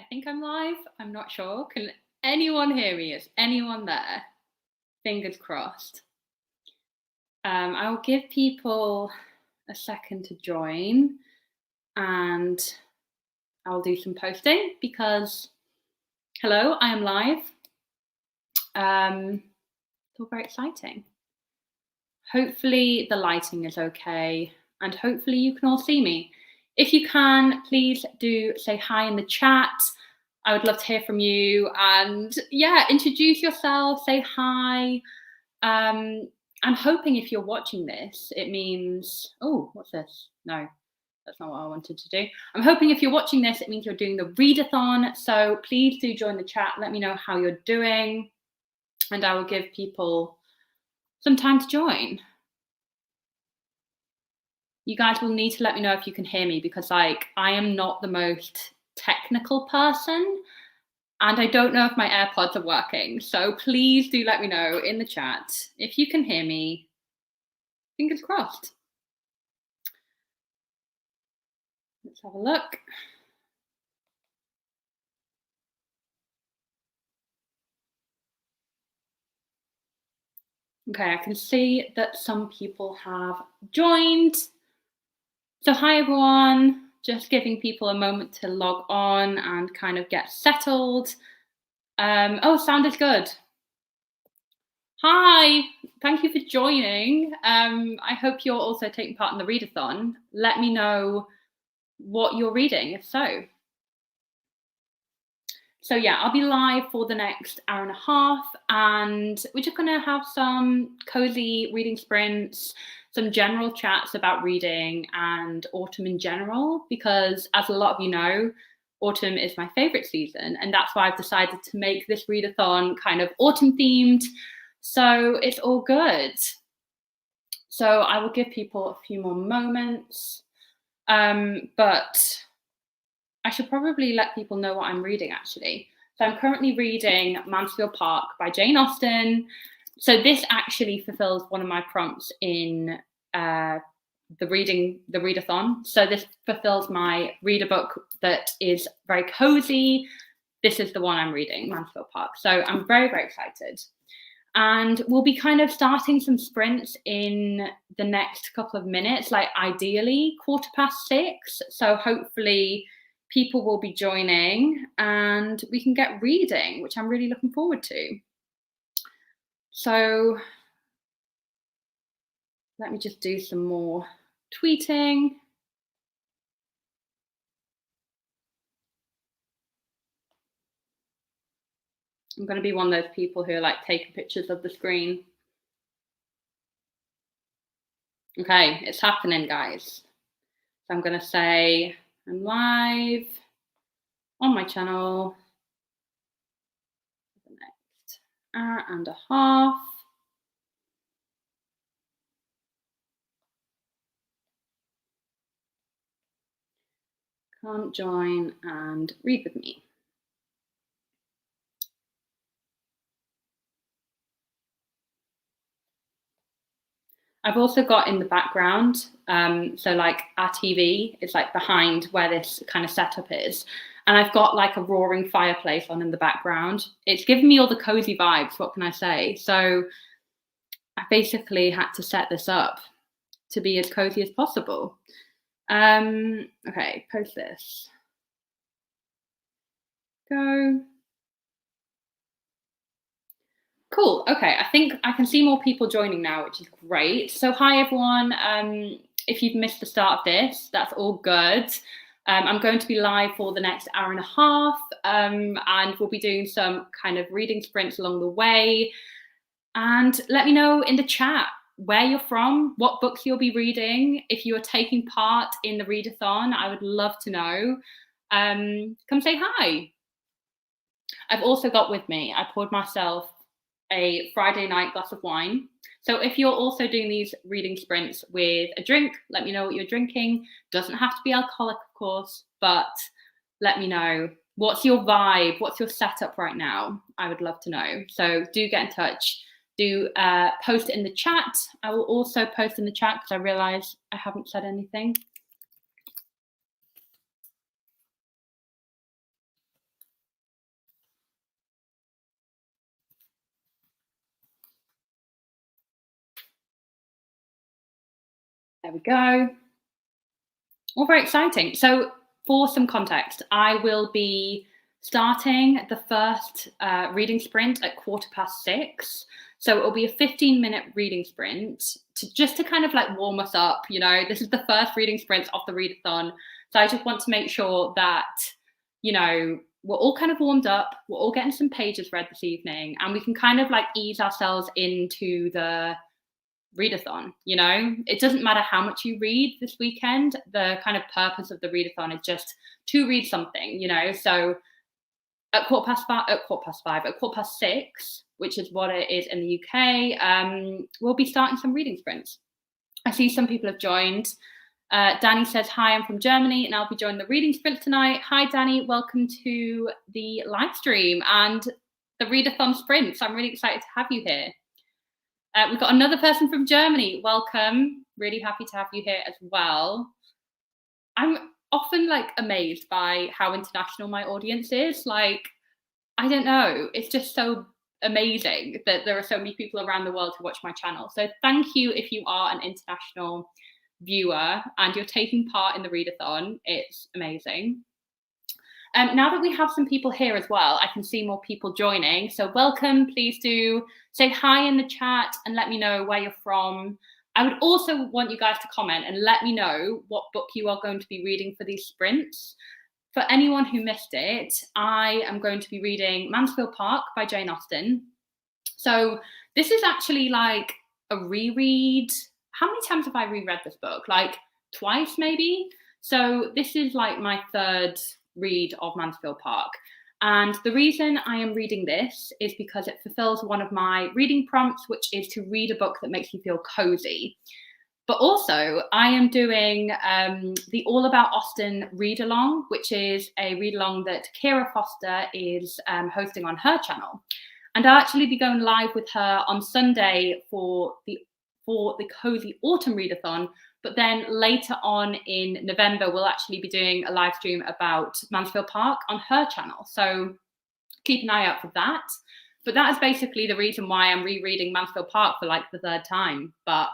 I think I'm live. I'm not sure. Can anyone hear me? Is anyone there? Fingers crossed. I'll give people a second to join and I'll do some posting because, hello, I am live. It's all very exciting. Hopefully the lighting is okay and hopefully you can all see me. If you can, please do say hi in the chat. I would love to hear from you and yeah, introduce yourself, say hi. I'm hoping if you're watching this, it means, oh, what's this? No, that's not what I wanted to do. I'm hoping if you're watching this, it means you're doing the readathon. So please do join the chat. Let me know how you're doing and I will give people some time to join. You guys will need to let me know if you can hear me because I am not the most technical person and I don't know if my AirPods are working. So please do let me know in the chat if you can hear me. Fingers crossed. Let's have a look. Okay, I can see that some people have joined. So hi everyone, just giving people a moment to log on and kind of get settled. Oh, sound is good. Hi, thank you for joining. I hope you're also taking part in the readathon. Let me know what you're reading, if so. So yeah, I'll be live for the next hour and a half and we're just gonna have some cozy reading sprints, some general chats about reading and autumn in general, because as a lot of you know, autumn is my favorite season and that's why I've decided to make this readathon kind of autumn themed. So it's all good. So I will give people a few more moments, but I should probably let people know what I'm reading actually. So I'm currently reading Mansfield Park by Jane Austen. So this actually fulfills one of my prompts in the readathon. So this fulfills my read a book that is very cozy. This is the one I'm reading, Mansfield Park. So I'm very, very excited. And we'll be kind of starting some sprints in the next couple of minutes, like ideally 6:15. So hopefully people will be joining and we can get reading, which I'm really looking forward to. So let me just do some more tweeting. I'm going to be one of those people who are like taking pictures of the screen. Okay, it's happening, guys. So I'm going to say I'm live on my channel for the next hour and a half. Come join and read with me. I've also got in the background, so like our TV is like behind where this kind of setup is. And I've got like a roaring fireplace on in the background. It's giving me all the cozy vibes, what can I say? So I basically had to set this up to be as cozy as possible. Okay, post this. Go. Cool. Okay, I think I can see more people joining now, which is great. So hi everyone. If you've missed the start of this, that's all good. I'm going to be live for the next hour and a half, and we'll be doing some kind of reading sprints along the way. And let me know in the chat where you're from, what books you'll be reading. If you are taking part in the readathon, I would love to know. Come say hi. I've also got with me, I poured myself a Friday night glass of wine. So if you're also doing these reading sprints with a drink, let me know what you're drinking. Doesn't have to be alcoholic, of course, but let me know. What's your vibe? What's your setup right now? I would love to know. So do get in touch. Do post it in the chat. I will also post in the chat because I realize I haven't said anything. There we go. All very exciting. So for some context, I will be starting the first reading sprint at 6:15. So it'll be a 15-minute reading sprint to kind of like warm us up. You know, this is the first reading sprint of the readathon. So I just want to make sure that, you know, we're all kind of warmed up, we're all getting some pages read this evening, and we can kind of like ease ourselves into the readathon. You know, it doesn't matter how much you read this weekend. The kind of purpose of the readathon is just to read something, you know. So at 6:15, which is what it is in the UK, we'll be starting some reading sprints. I see some people have joined. Danny says, hi, I'm from Germany and I'll be joining the reading sprint tonight. Hi, Danny, welcome to the live stream and the readathon sprints. I'm really excited to have you here. We've got another person from Germany. Welcome. Really happy to have you here as well. I'm often like amazed by how international my audience is. Like, I don't know, it's just so amazing that there are so many people around the world who watch my channel. So thank you if you are an international viewer and you're taking part in the readathon. It's amazing. Now that we have some people here as well, I can see more people joining. So welcome, please do say hi in the chat and let me know where you're from. I would also want you guys to comment and let me know what book you are going to be reading for these sprints. For anyone who missed it, I am going to be reading Mansfield Park by Jane Austen. So this is actually like a reread. How many times have I reread this book? Like twice, maybe? So this is like my third read of Mansfield Park. And the reason I am reading this is because it fulfills one of my reading prompts, which is to read a book that makes you feel cozy. But also, I am doing the All About Austen read-along, which is a read-along that Kira Foster is hosting on her channel. And I'll actually be going live with her on Sunday for the Cosy Autumn Readathon. But then later on in November, we'll actually be doing a live stream about Mansfield Park on her channel. So keep an eye out for that. But that is basically the reason why I'm rereading Mansfield Park for like the third time. But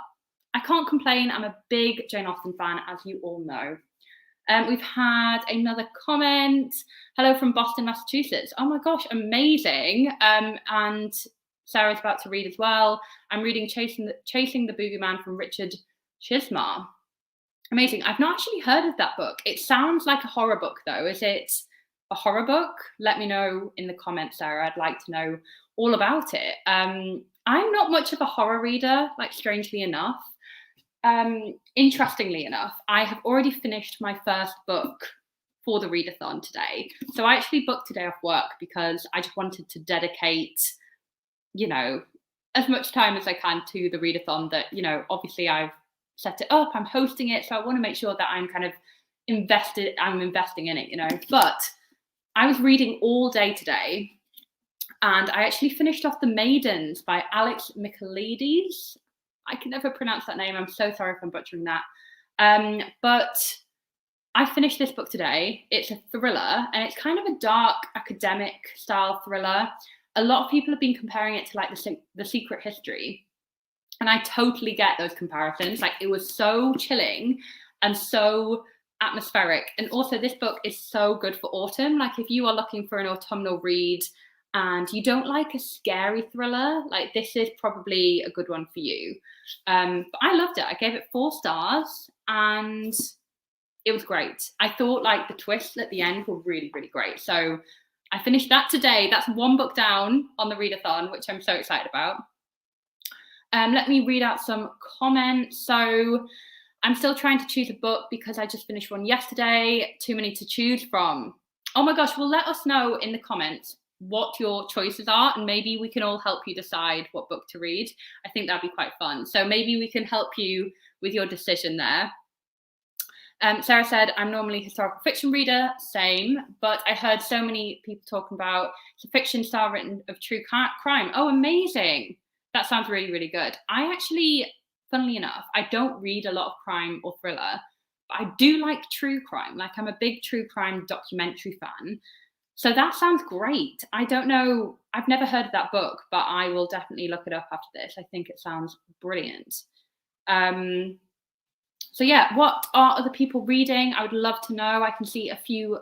I can't complain. I'm a big Jane Austen fan, as you all know. We've had another comment. Hello from Boston, Massachusetts. Oh my gosh, amazing. And Sarah's about to read as well. I'm reading Chasing the Boogeyman from Richard Chismar. Amazing. I've not actually heard of that book. It sounds like a horror book though. Is it a horror book? Let me know in the comments, Sarah. I'd like to know all about it. I'm not much of a horror reader, like strangely enough. Interestingly enough, I have already finished my first book for the readathon today. So I actually booked today off work because I just wanted to dedicate, you know, as much time as I can to the readathon that, you know, obviously I've set it up, I'm hosting it. So I want to make sure that I'm kind of investing in it, you know. But I was reading all day today and I actually finished off The Maidens by Alex Michaelides. I can never pronounce that name. I'm so sorry if I'm butchering that. But I finished this book today. It's a thriller and it's kind of a dark academic style thriller. A lot of people have been comparing it to like the Secret History. And I totally get those comparisons. Like it was so chilling and so atmospheric. And also this book is so good for autumn. Like if you are looking for an autumnal read and you don't like a scary thriller, like this is probably a good one for you. But I loved it. I gave it 4 stars and it was great. I thought like the twists at the end were really, really great. So I finished that today. That's 1 book down on the readathon, which I'm so excited about. Let me read out some comments. So I'm still trying to choose a book because I just finished one yesterday. Too many to choose from. Oh my gosh, well, let us know in the comments what your choices are and maybe we can all help you decide what book to read. I think that'd be quite fun. So maybe we can help you with your decision there. Sarah said, I'm normally a historical fiction reader, same, but I heard so many people talking about the fiction style written of true crime. Oh, amazing. That sounds really, really good. I actually, funnily enough, I don't read a lot of crime or thriller, but I do like true crime. Like I'm a big true crime documentary fan. So that sounds great. I don't know. I've never heard of that book, but I will definitely look it up after this. I think it sounds brilliant. So yeah, what are other people reading? I would love to know. I can see a few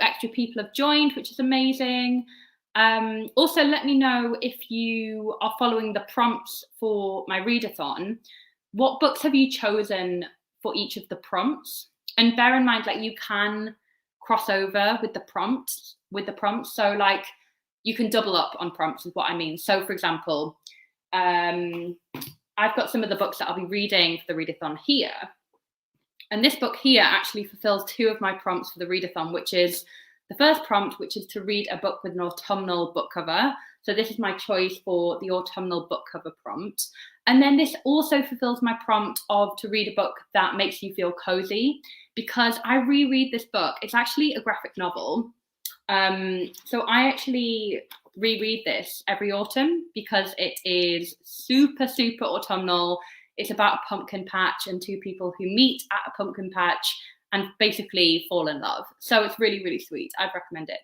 extra people have joined, which is amazing. Also, let me know if you are following the prompts for my readathon. What books have you chosen for each of the prompts? And bear in mind, like, you can cross over with the prompts. So like, you can double up on prompts is what I mean. So for example, I've got some of the books that I'll be reading for the readathon here. And this book here actually fulfills two of my prompts for the readathon, which is the first prompt, which is to read a book with an autumnal book cover. So this is my choice for the autumnal book cover prompt. And then this also fulfills my prompt of to read a book that makes you feel cozy, because I reread this book. It's actually a graphic novel. So I actually reread this every autumn because it is super, super autumnal. It's about a pumpkin patch and two people who meet at a pumpkin patch and basically fall in love. So it's really, really sweet. I'd recommend it.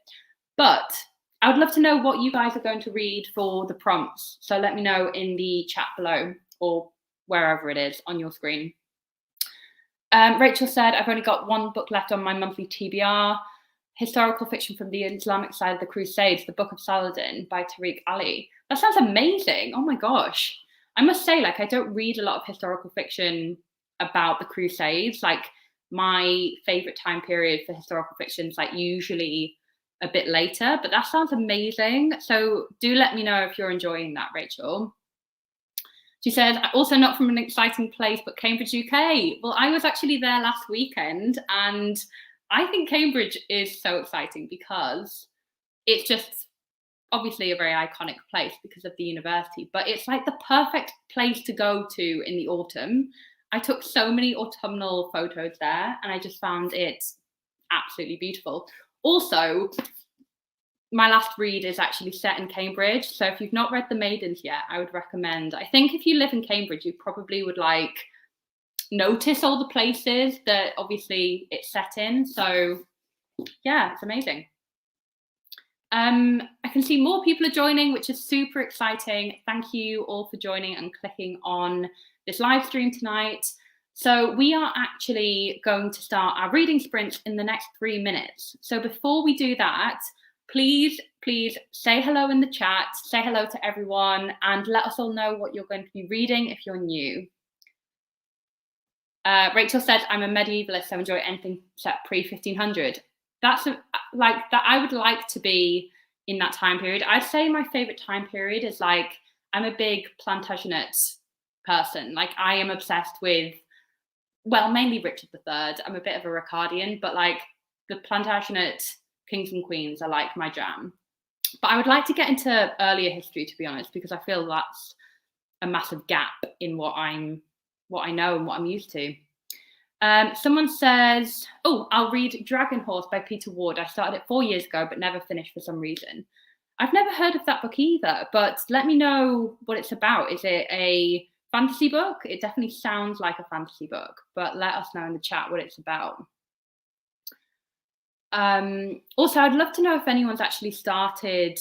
But I would love to know what you guys are going to read for the prompts. So let me know in the chat below or wherever it is on your screen. Rachel said, I've only got one book left on my monthly TBR. Historical fiction from the Islamic side of the Crusades, The Book of Saladin by Tariq Ali. That sounds amazing. Oh my gosh. I must say, like, I don't read a lot of historical fiction about the Crusades. Like, my favorite time period for historical fiction is like usually a bit later, but that sounds amazing. So do let me know if you're enjoying that, Rachel. She says, also not from an exciting place, but Cambridge, UK. Well, I was actually there last weekend, and I think Cambridge is so exciting because it's just obviously a very iconic place because of the university, but it's like the perfect place to go to in the autumn. I took so many autumnal photos there and I just found it absolutely beautiful. Also, my last read is actually set in Cambridge. So if you've not read The Maidens yet, I would recommend. I think if you live in Cambridge, you probably would like notice all the places that obviously it's set in. So yeah, it's amazing. I can see more people are joining, which is super exciting. Thank you all for joining and clicking on this live stream tonight. So we are actually going to start our reading sprint in the next 3 minutes. So before we do that, please say hello in the chat, say hello to everyone, and let us all know what you're going to be reading if you're new. Rachel said, I'm a medievalist, so enjoy anything set pre-1500. That's like that. I would like to be in that time period. I'd say my favorite time period is like, I'm a big Plantagenet person. Like, I am obsessed with, well, mainly Richard III. I'm a bit of a Ricardian, but like the Plantagenet kings and queens are like my jam. But I would like to get into earlier history, to be honest, because I feel that's a massive gap in what I know and what I'm used to. Someone says, oh, I'll read Dragon Horse by Peter Ward. I started it 4 years ago, but never finished for some reason. I've never heard of that book either, but let me know what it's about. Is it a fantasy book? It definitely sounds like a fantasy book, but let us know in the chat what it's about. Also, I'd love to know if anyone's actually started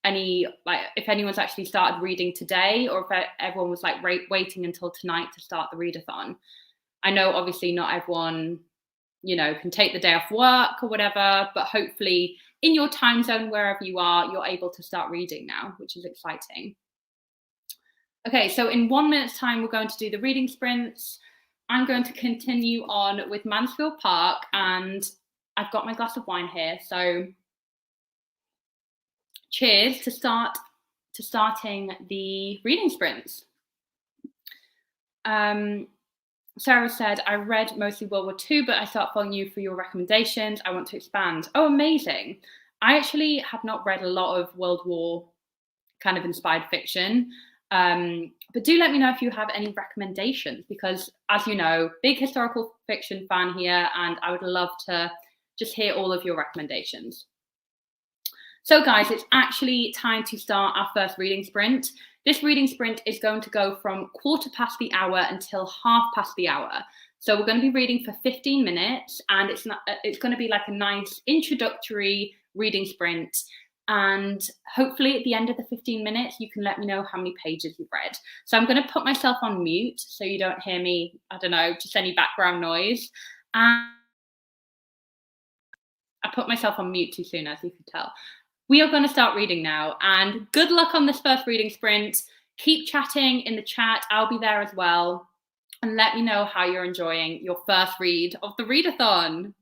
if anyone's actually started reading today, or if everyone was like waiting until tonight to start the readathon. I know obviously not everyone, can take the day off work or whatever, but hopefully in your time zone, wherever you are, you're able to start reading now, which is exciting. Okay, so in 1 minute's time, we're going to do the reading sprints. I'm going to continue on with Mansfield Park, and I've got my glass of wine here. So cheers to starting the reading sprints. Sarah said, I read mostly World War II, but I start following you for your recommendations. I want to expand. Oh, amazing. I actually have not read a lot of World War kind of inspired fiction. But do let me know if you have any recommendations, because as you know, big historical fiction fan here, and I would love to just hear all of your recommendations. So guys, it's actually time to start our first reading sprint. This reading sprint is going to go from 1/4 the hour until 1/2 the hour. So we're going to be reading for 15 minutes, and it's going to be like a nice introductory reading sprint. And hopefully at the end of the 15 minutes, you can let me know how many pages you've read. So I'm going to put myself on mute so you don't hear me, I don't know, just any background noise. And I put myself on mute too soon, as you can tell. We are going to start reading now, and good luck on this first reading sprint. Keep chatting in the chat. I'll be there as well. And let me know how you're enjoying your first read of the readathon.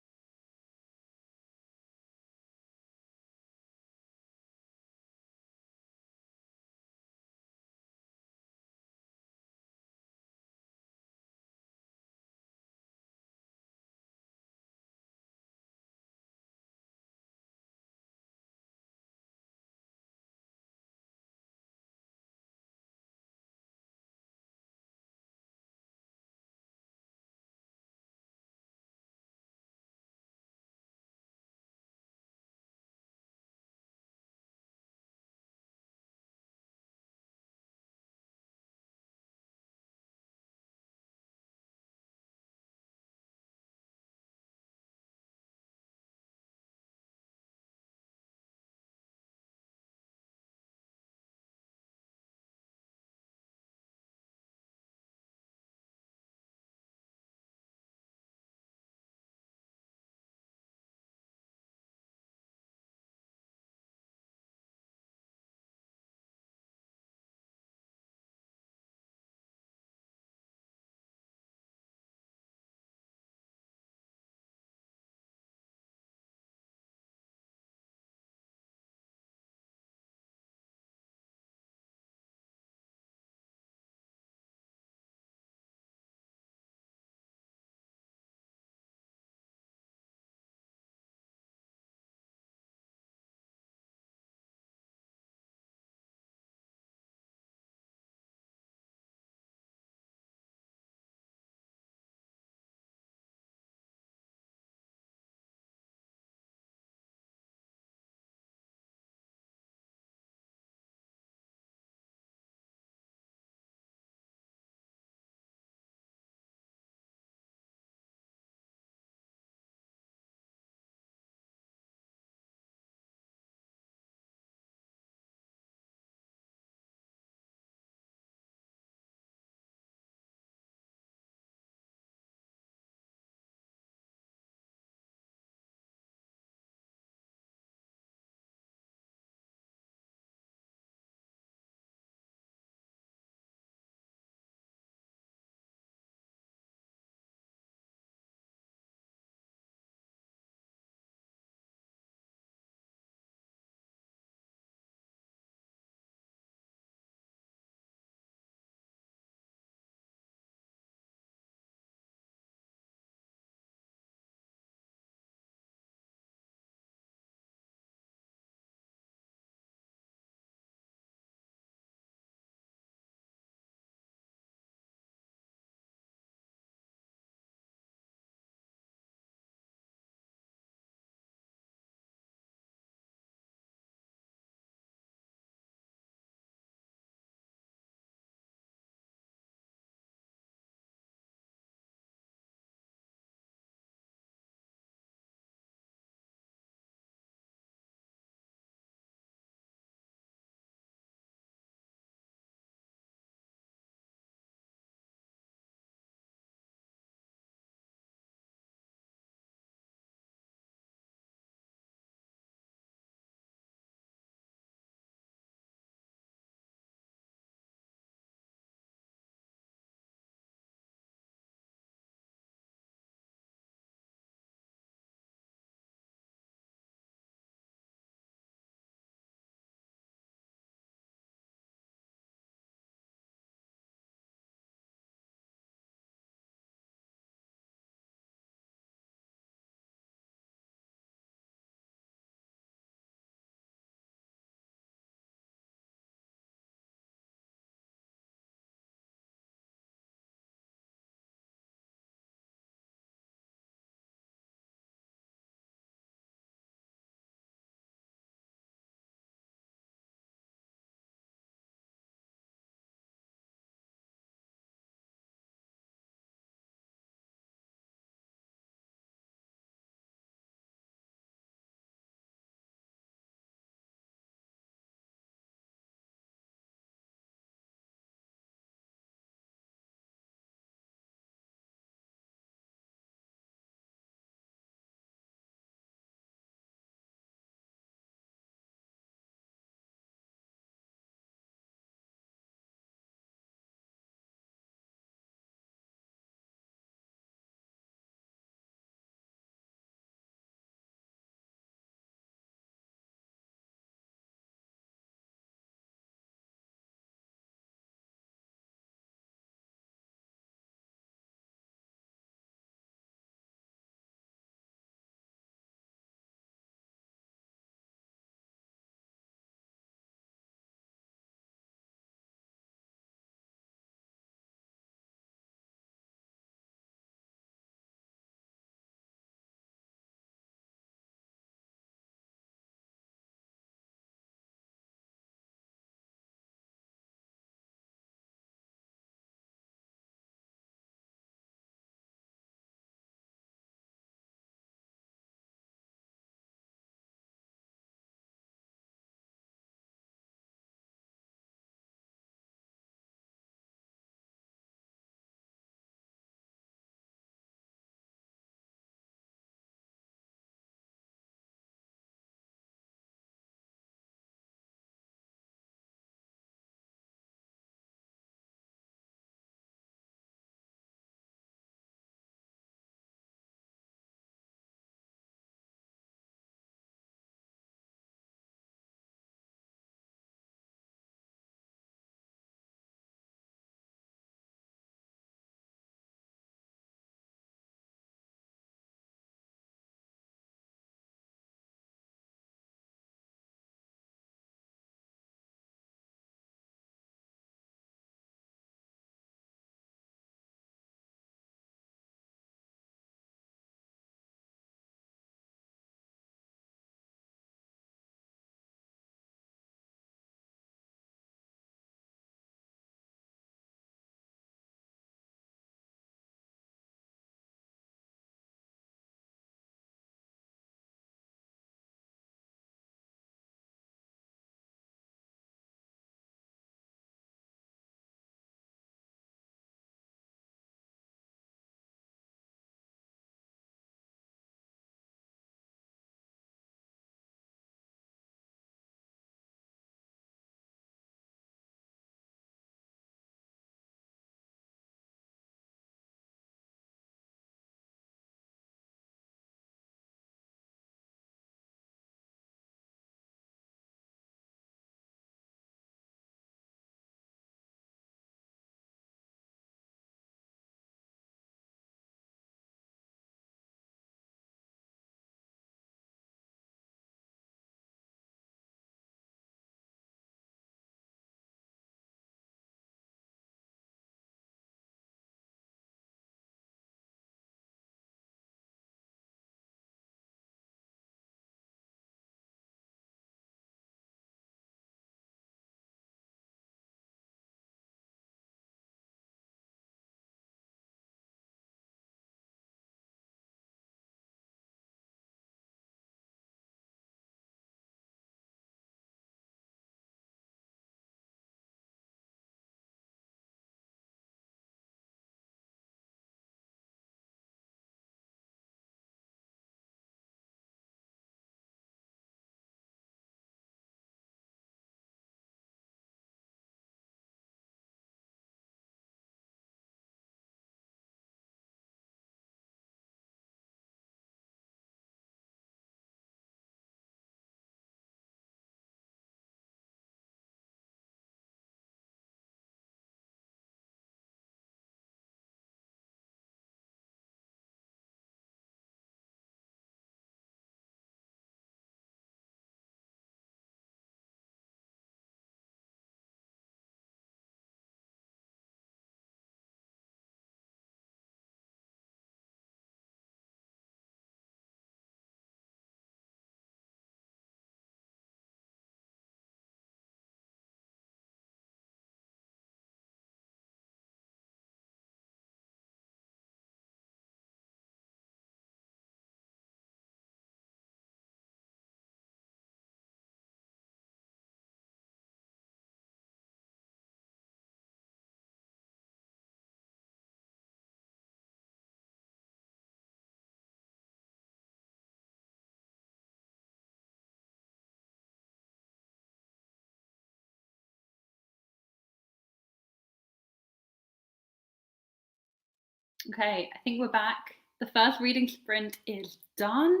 Okay, I think we're back. The first reading sprint is done.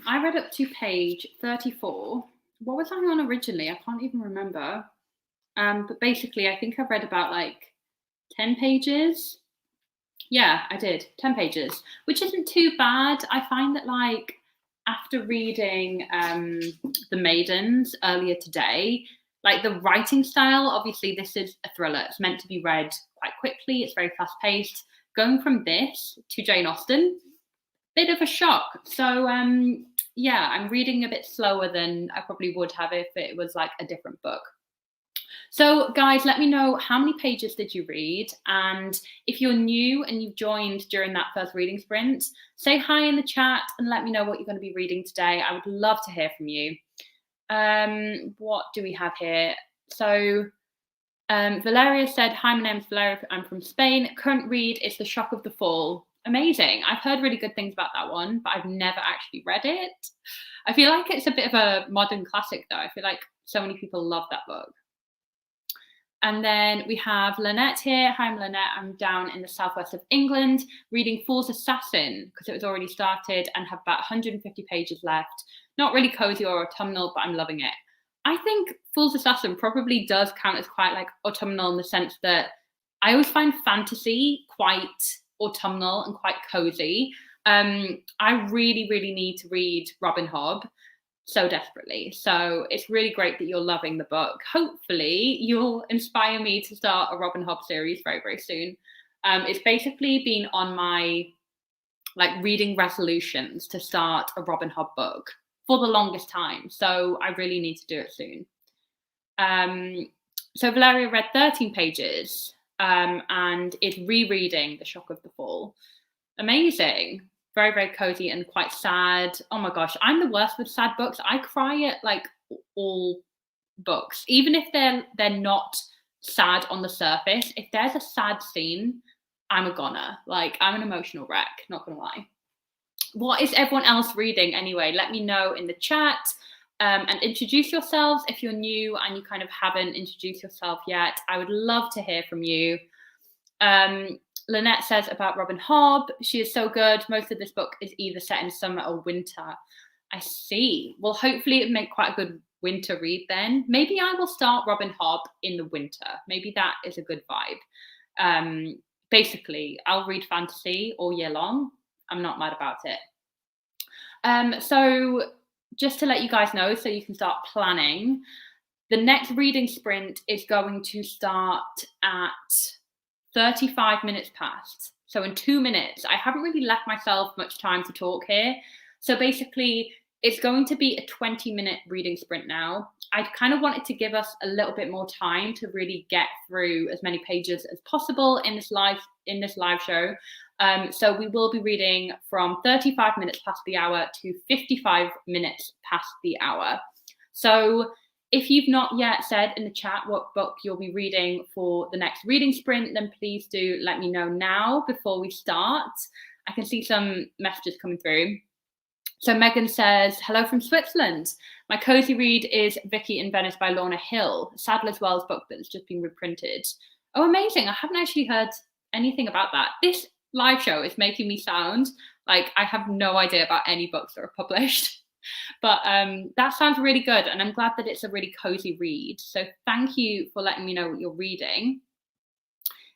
I read up to page 34. What was I on originally? I can't even remember. But basically, I think I read about like 10 pages. Yeah, I did. 10 pages, which isn't too bad. I find that like after reading The Maidens earlier today, like the writing style, obviously this is a thriller. It's meant to be read quite quickly. It's very fast paced. Going from this to Jane Austen, bit of a shock. So yeah, I'm reading a bit slower than I probably would have if it was like a different book. So guys, let me know how many pages did you read, and if you're new and you've joined during that first reading sprint, say hi in the chat and let me know what you're going to be reading today. I would love to hear from you. What do we have here? So Valeria said, hi, my name's Valeria, I'm from Spain. Current read is The Shock of the Fall. Amazing. I've heard really good things about that one, but I've never actually read it. I feel like it's a bit of a modern classic though. I feel like so many people love that book. And then we have Lynette here. Hi, I'm Lynette. I'm down in the southwest of England reading Fool's Assassin because it was already started and have about 150 pages left. Not really cozy or autumnal, but I'm loving it. I think Fool's Assassin probably does count as quite like autumnal in the sense that I always find fantasy quite autumnal and quite cozy. I really, really need to read Robin Hobb so desperately. So it's really great that you're loving the book. Hopefully you'll inspire me to start a Robin Hobb series very, very soon. It's basically been on my like reading resolutions to start a Robin Hobb book for the longest time. So I really need to do it soon. So Valeria read 13 pages and is rereading The Shock of the Fall. Amazing. Very, very cozy and quite sad. Oh my gosh, I'm the worst with sad books. I cry at like all books, even if they're not sad on the surface. If there's a sad scene, I'm a goner. Like I'm an emotional wreck, not gonna lie. What is everyone else reading anyway? Let me know in the chat and introduce yourselves if you're new and you kind of haven't introduced yourself yet. I would love to hear from you. Lynette says about Robin Hobb, she is so good. Most of this book is either set in summer or winter. I see. Well, hopefully it make quite a good winter read then. Maybe I will start Robin Hobb in the winter. Maybe that is a good vibe. Basically, I'll read fantasy all year long. I'm not mad about it. So just to let you guys know, so you can start planning, the next reading sprint is going to start at 35 minutes past. So in 2 minutes, I haven't really left myself much time to talk here. So basically, it's going to be a 20-minute reading sprint now. I kind of wanted to give us a little bit more time to really get through as many pages as possible in this live show. So we will be reading from 35 minutes past the hour to 55 minutes past the hour. So if you've not yet said in the chat what book you'll be reading for the next reading sprint, then please do let me know now before we start. I can see some messages coming through. So Megan says, hello from Switzerland. My cozy read is Vicky in Venice by Lorna Hill, Sadler's Wells book that's just been reprinted. Oh, amazing. I haven't actually heard anything about that. This live show is making me sound like I have no idea about any books that are published. But that sounds really good, and I'm glad that it's a really cozy read. So thank you for letting me know what you're reading.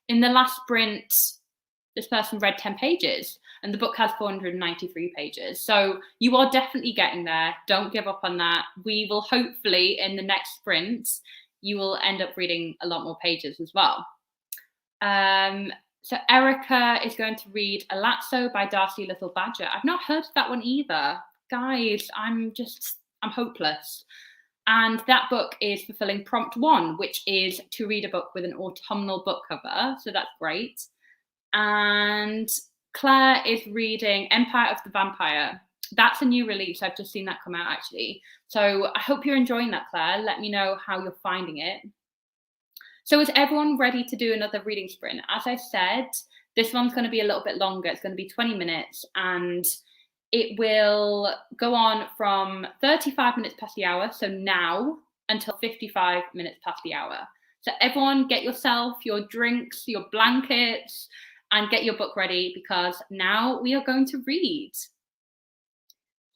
In the last sprint, this person read 10 pages, and the book has 493 pages. So you are definitely getting there. Don't give up on that. We will hopefully, in the next sprint, you will end up reading a lot more pages as well. So Erica is going to read Alazzo by Darcy Little Badger. I've not heard of that one either. Guys, I'm hopeless. And that book is fulfilling prompt 1, which is to read a book with an autumnal book cover. So that's great. And Claire is reading Empire of the Vampire. That's a new release. I've just seen that come out actually. So I hope you're enjoying that, Claire. Let me know how you're finding it. So is everyone ready to do another reading sprint? As I said, this one's going to be a little bit longer. It's going to be 20 minutes and it will go on from 35 minutes past the hour, so now, until 55 minutes past the hour. So everyone get yourself your drinks, your blankets, and get your book ready because now we are going to read.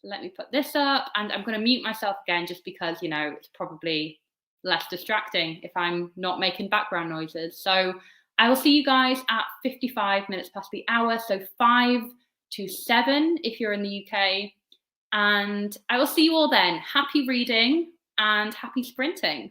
Let me put this up, and I'm going to mute myself again just because, you know, it's probably less distracting if I'm not making background noises. So I will see you guys at 55 minutes past the hour, so 5 to 7 if you're in the UK. And I will see you all then. Happy reading and happy sprinting.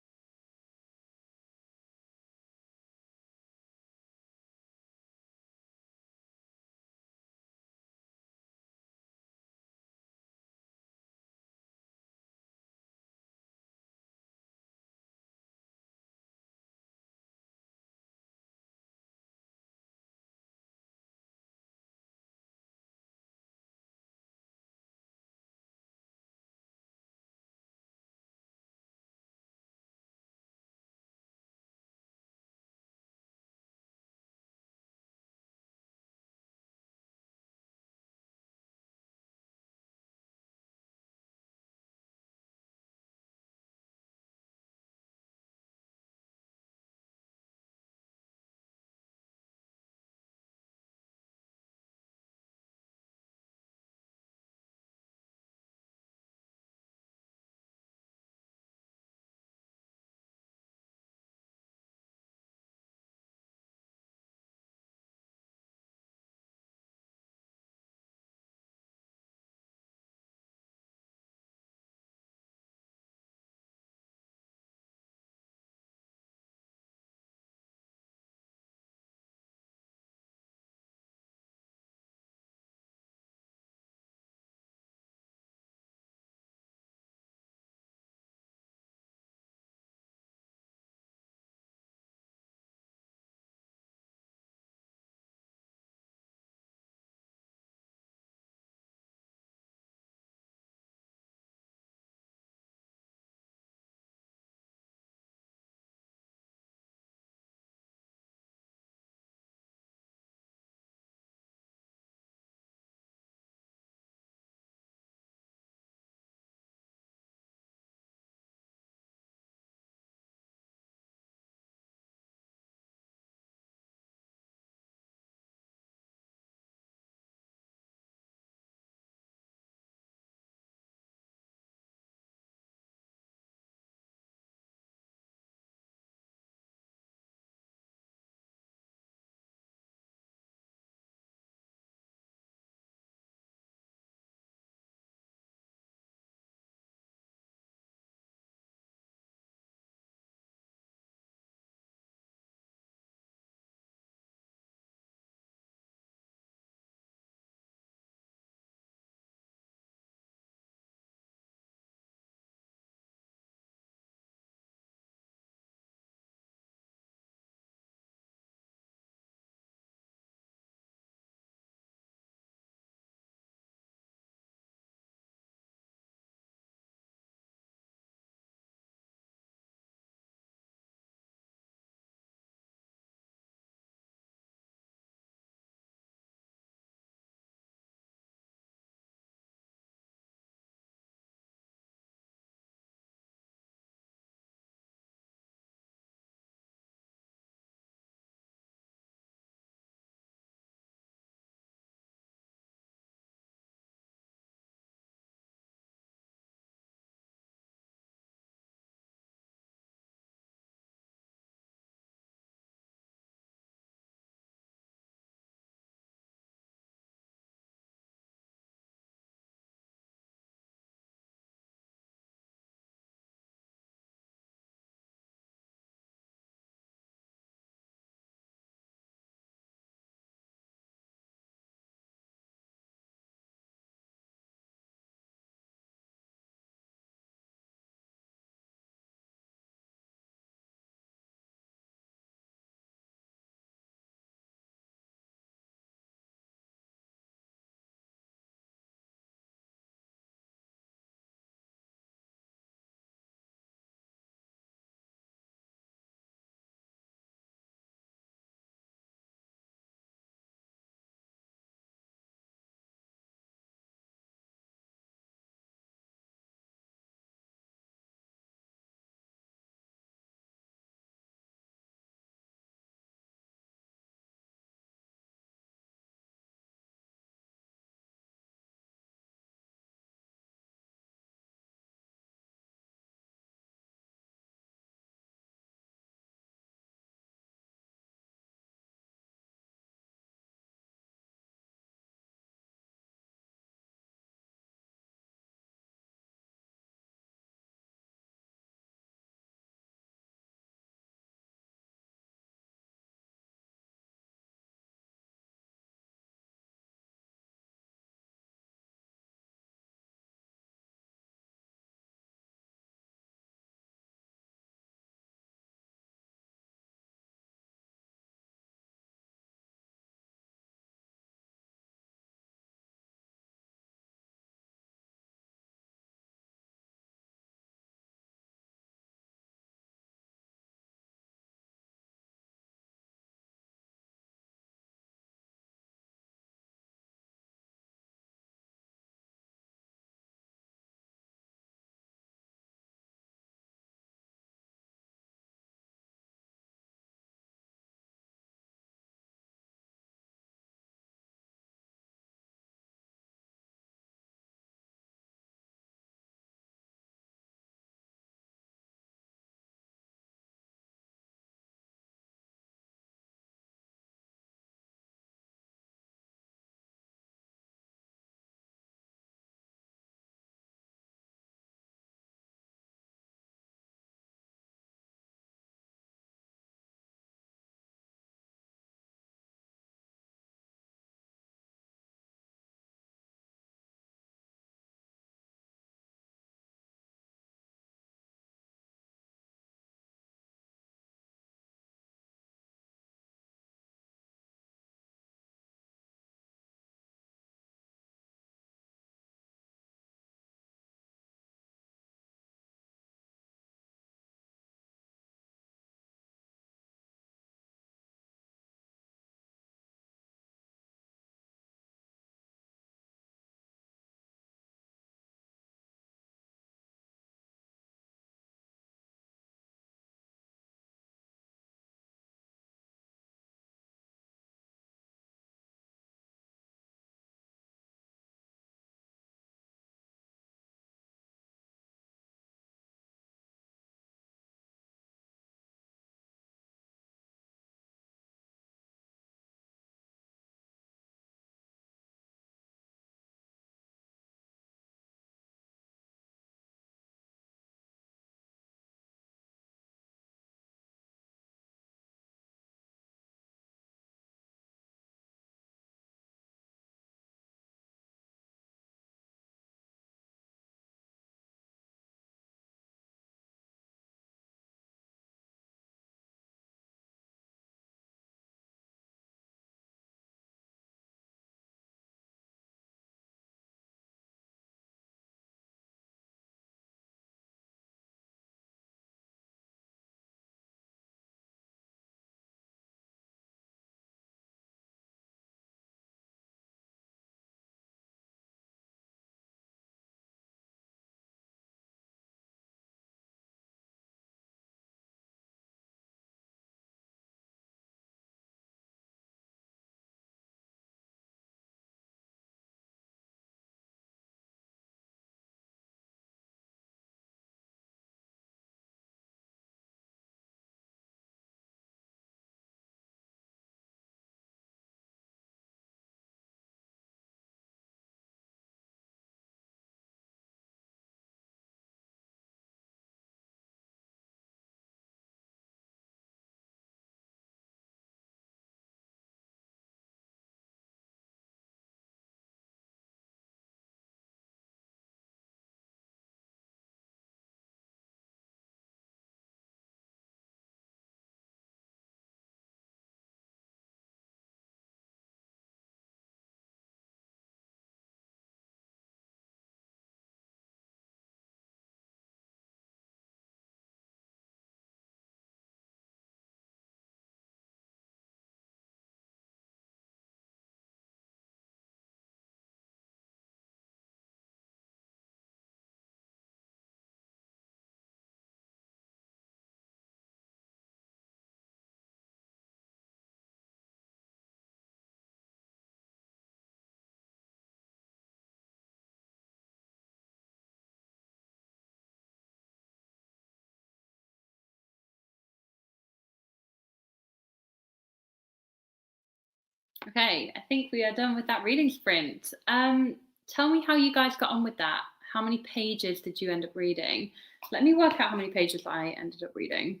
Okay, I think we are done with that reading sprint. Tell me how you guys got on with that. How many pages did you end up reading? Let me work out how many pages I ended up reading.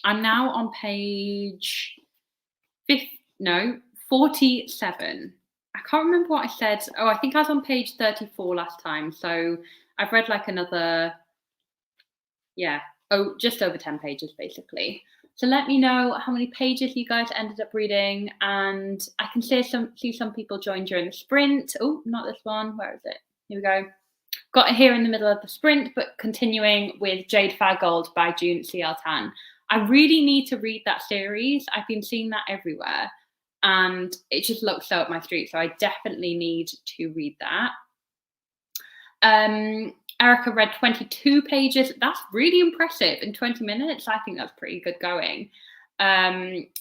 I'm now on page 47. I can't remember what I said. Oh, I think I was on page 34 last time. So I've read like another, just over 10 pages basically. So let me know how many pages you guys ended up reading, and I can see some people join during the sprint. Oh, not this one. Where is it? Here we go. Got it here in the middle of the sprint, but continuing with Jade Fairgold by June C.L. Tan. I really need to read that series. I've been seeing that everywhere, and it just looks so up my street. So I definitely need to read that. Erica read 22 pages. That's really impressive in 20 minutes. I think that's pretty good going.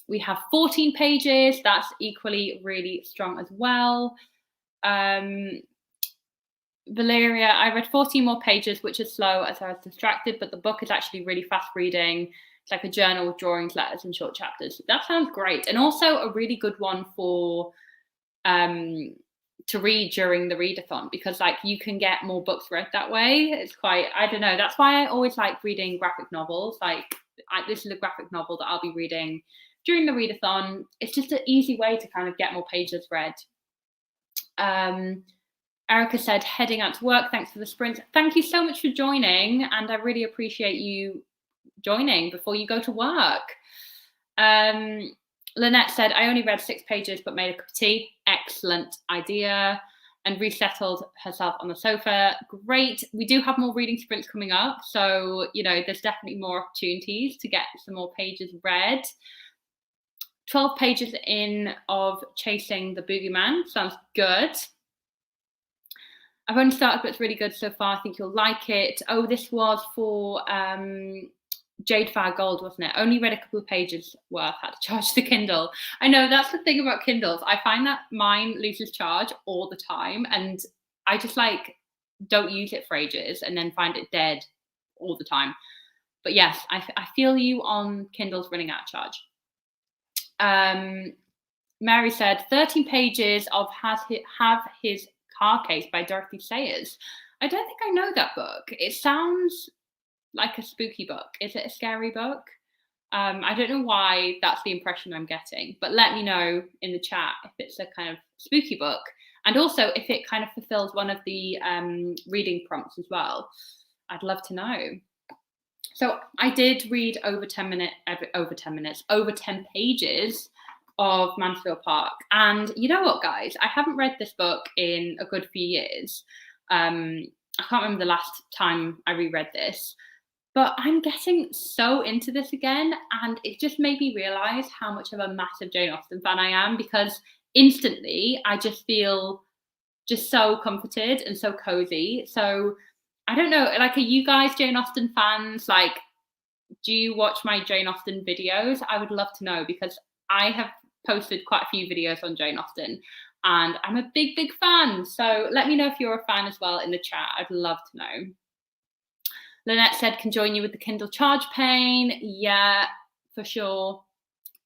We have 14 pages. That's equally really strong as well. Valeria, I read 14 more pages, which is slow as I was distracted, but the book is actually really fast reading. It's like a journal with drawings, letters, and short chapters. That sounds great. And also a really good one for to read during the readathon, because like you can get more books read that way. It's quite, I don't know, that's why I always like reading graphic novels. Like this is a graphic novel that I'll be reading during the readathon. It's just an easy way to kind of get more pages read. Erica said, heading out to work, thanks for the sprint. Thank you so much for joining, and I really appreciate you joining before you go to work. Lynette said, I only read 6 pages but made a cup of tea. Excellent idea. And resettled herself on the sofa. Great. We do have more reading sprints coming up. So, you know, there's definitely more opportunities to get some more pages read. 12 pages in of Chasing the Boogeyman. Sounds good. I've only started, but it's really good so far. I think you'll like it. Oh, this was for Jade Fairgold, wasn't it? Only read a couple of pages worth, had to charge the Kindle. I know, that's the thing about Kindles. I find that mine loses charge all the time, and I just like don't use it for ages and then find it dead all the time. But yes, I feel you on Kindles running out of charge. Mary said 13 pages of Have His Car Case by Dorothy Sayers. I don't think I know that book. It sounds like a spooky book. Is it a scary book? I don't know why that's the impression I'm getting, but let me know in the chat if it's a kind of spooky book, and also if it kind of fulfills one of the reading prompts as well. I'd love to know. So I did read over 10 pages of Mansfield Park, and you know what, guys? I haven't read this book in a good few years. I can't remember the last time I reread this. But I'm getting so into this again, and it just made me realise how much of a massive Jane Austen fan I am, because instantly I just feel just so comforted and so cozy. So I don't know, like, are you guys Jane Austen fans? Like, do you watch my Jane Austen videos? I would love to know, because I have posted quite a few videos on Jane Austen, and I'm a big, big fan. So let me know if you're a fan as well in the chat. I'd love to know. Lynette said, can join you with the Kindle charge pain. Yeah, for sure.